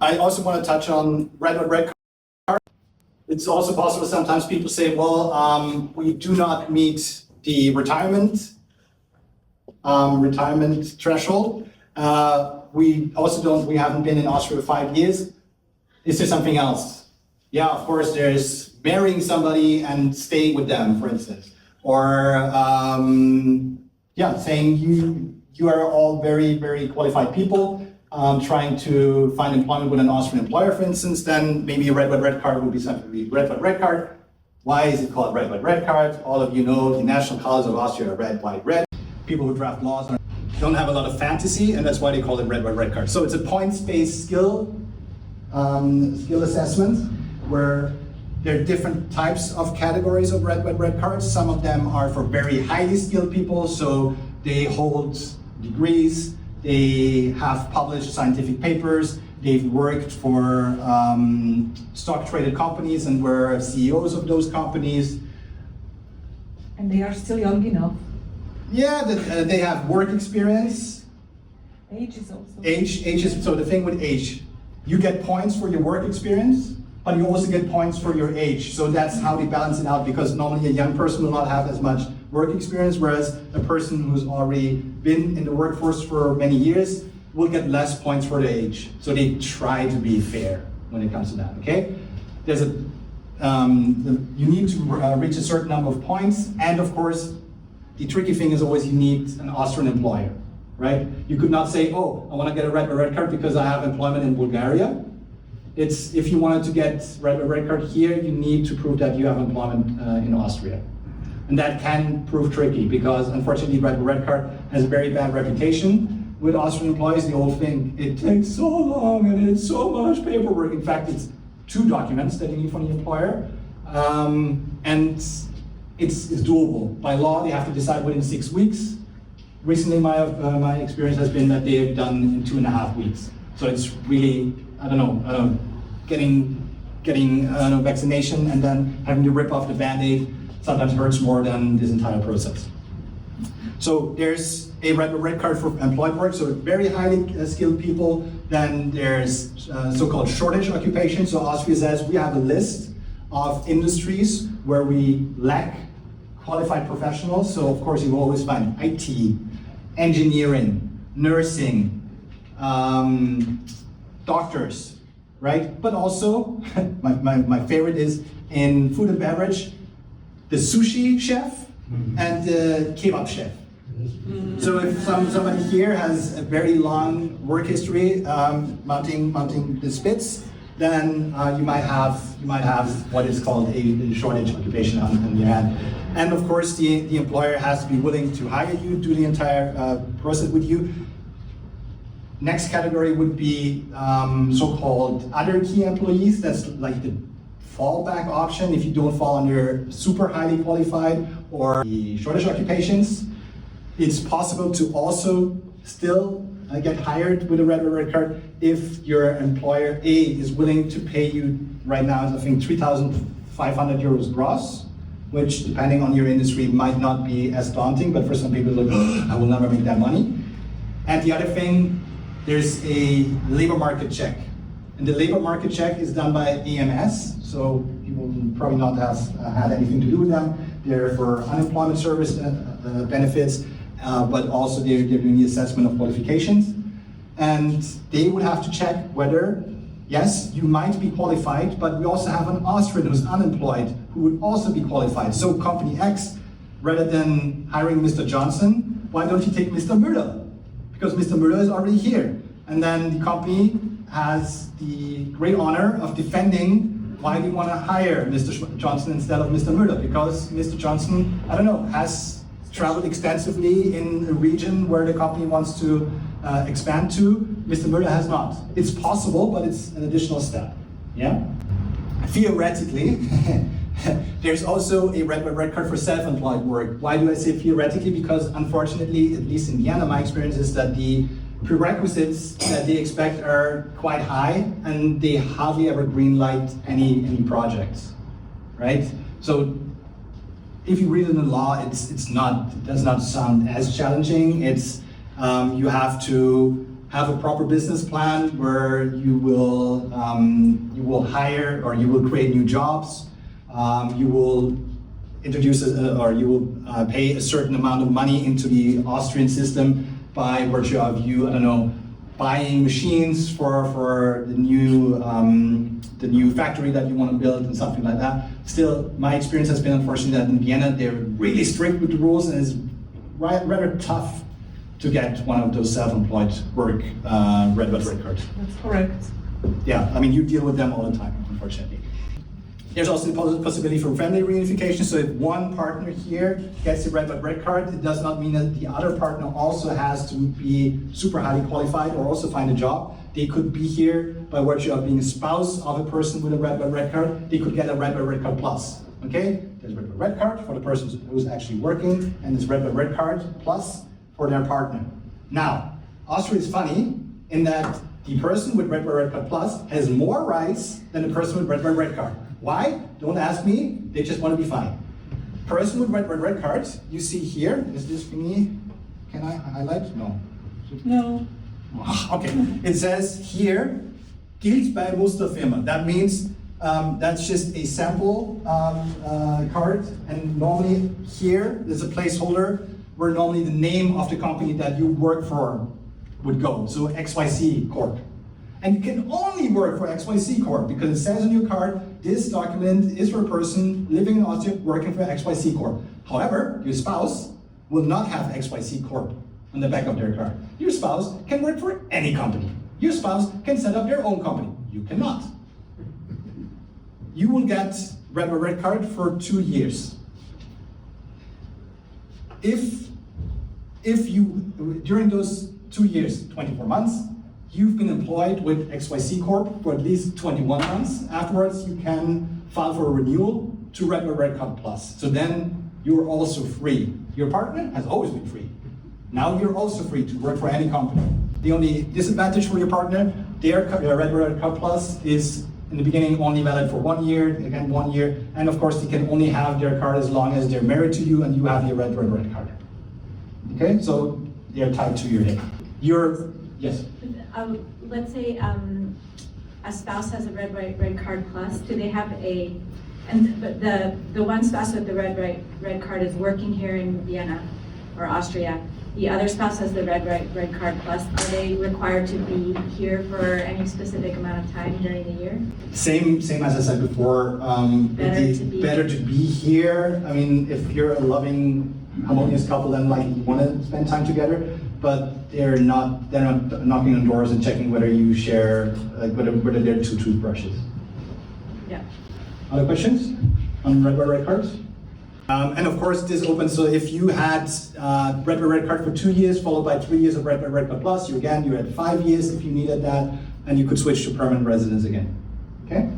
I also want to touch on red card. It's also possible sometimes people say, well, we do not meet the retirement threshold. We haven't been in Austria for 5 years. Is there something else? Yeah, of course, there's marrying somebody and staying with them, for instance. Or saying you are all very, very qualified people, trying to find employment with an Austrian employer, for instance, then maybe a red card would be something. Red card. Why is it called red card? All of you know the national colors of Austria are red, white, red. People who draft laws don't have a lot of fantasy, and that's why they call it red card. So it's a points-based skill assessment where there are different types of categories of red cards. Some of them are for very highly skilled people, so they hold degrees, they have published scientific papers, they've worked for stock-traded companies and were CEOs of those companies. And they are still young enough. Yeah, they have work experience. Age is also. Age is, so the thing with age, you get points for your work experience, but you also get points for your age. So that's how they balance it out, because normally a young person will not have as much work experience, whereas a person who's already been in the workforce for many years will get less points for their age. So they try to be fair when it comes to that, okay? There's you need to reach a certain number of points, and of course, the tricky thing is always you need an Austrian employer, right? You could not say, oh, I want to get a red card because I have employment in Bulgaria. It's, if you wanted to get red card here, you need to prove that you have employment in Austria. And that can prove tricky because unfortunately red card has a very bad reputation with Austrian employees. The whole thing, it takes so long and it's so much paperwork. In fact, it's 2 documents that you need from the employer. And it's doable. By law, they have to decide within 6 weeks. Recently, my experience has been that they have done in 2.5 weeks. So it's really, getting vaccination and then having to rip off the Band-Aid sometimes hurts more than this entire process. So there's a red card for employed work, so very highly skilled people. Then there's so-called shortage occupations. So Austria says we have a list of industries where we lack qualified professionals. So of course you will always find IT, engineering, nursing, doctors, right? But also, my favorite is in food and beverage, the sushi chef and the kebab chef. So if somebody here has a very long work history mounting the Spitz, then you might have what is called a shortage occupation on your hand. And of course, the employer has to be willing to hire you, do the entire process with you. Next category would be so-called other key employees. That's like the fallback option if you don't fall under super highly qualified or the shortage occupations. It's possible to also still get hired with a red card if your employer A is willing to pay you right now, I think 3,500 euros gross, which depending on your industry might not be as daunting, but for some people it's like, oh, I will never make that money. And the other thing, there's a labor market check. And the labor market check is done by EMS, so you will probably not have had anything to do with them. They're for unemployment service benefits, but also they're doing the assessment of qualifications. And they would have to check whether, yes, you might be qualified, but we also have an Austrian who's unemployed who would also be qualified. So company X, rather than hiring Mr. Johnson, why don't you take Mr. Müller? Because Mr. Müller is already here. And then the company has the great honor of defending why we want to hire Mr. Johnson instead of Mr. Müller, because Mr. Johnson, has traveled extensively in a region where the company wants to expand to. Mr. Müller has not. It's possible, but it's an additional step. Yeah. Theoretically, there's also a red card for self-employed work. Why do I say theoretically? Because unfortunately, at least in Vienna, my experience is that the prerequisites that they expect are quite high, and they hardly ever greenlight any projects, right? So if you read it in the law, it does not sound as challenging. It's you have to have a proper business plan where you will hire or you will create new jobs. You will introduce or you will pay a certain amount of money into the Austrian system by virtue of you, I don't know, buying machines for the new factory that you want to build and something like that. Still, my experience has been unfortunately that in Vienna they're really strict with the rules, and it's rather tough to get one of those self-employed work red cards. That's correct. Yeah, I mean you deal with them all the time, unfortunately. There's also the possibility for family reunification. So if one partner here gets the red card, it does not mean that the other partner also has to be super highly qualified or also find a job. They could be here by virtue of being a spouse of a person with a red card. They could get a red card plus. Okay? There's red card for the person who's actually working, and there's red card plus for their partner. Now, Austria is funny in that the person with red card plus has more rights than the person with red card. Why? Don't ask me, they just want to be funny. Person with red cards, you see here, is this for me? Can I highlight? No. No. Okay, it says here, gilt bei Musterfirma. That means that's just a sample card, and normally here, there's a placeholder where normally the name of the company that you work for would go, so XYZ Corp. And you can only work for XYZ Corp because it says on your card, this document is for a person living in Austria working for XYZ Corp. However, your spouse will not have XYZ Corp on the back of their card. Your spouse can work for any company. Your spouse can set up their own company. You cannot. You will get red card for 2 years. If you, during those 2 years, 24 months, you've been employed with XYZ Corp for at least 21 months. Afterwards, you can file for a renewal to red card plus. So then you're also free. Your partner has always been free. Now you're also free to work for any company. The only disadvantage for your partner, their red card plus is in the beginning only valid for 1 year, again 1 year, and of course they can only have their card as long as they're married to you and you have your red card. Okay, so they're tied to your hip. Yes? Let's say a spouse has a red card plus. Do they have but the one spouse with the red card is working here in Vienna or Austria. The other spouse has the red card plus. Are they required to be here for any specific amount of time during the year? Same as I said before. Better to be here. I mean, if you're a loving, harmonious couple, then like you want to spend time together. But they're not knocking on doors and checking whether you share, like whether there are 2 toothbrushes. Yeah. Other questions on red cards? And of course, this opens, so if you had red card for 2 years, followed by 3 years of red card plus, you had 5 years if you needed that, and you could switch to permanent residence again. Okay?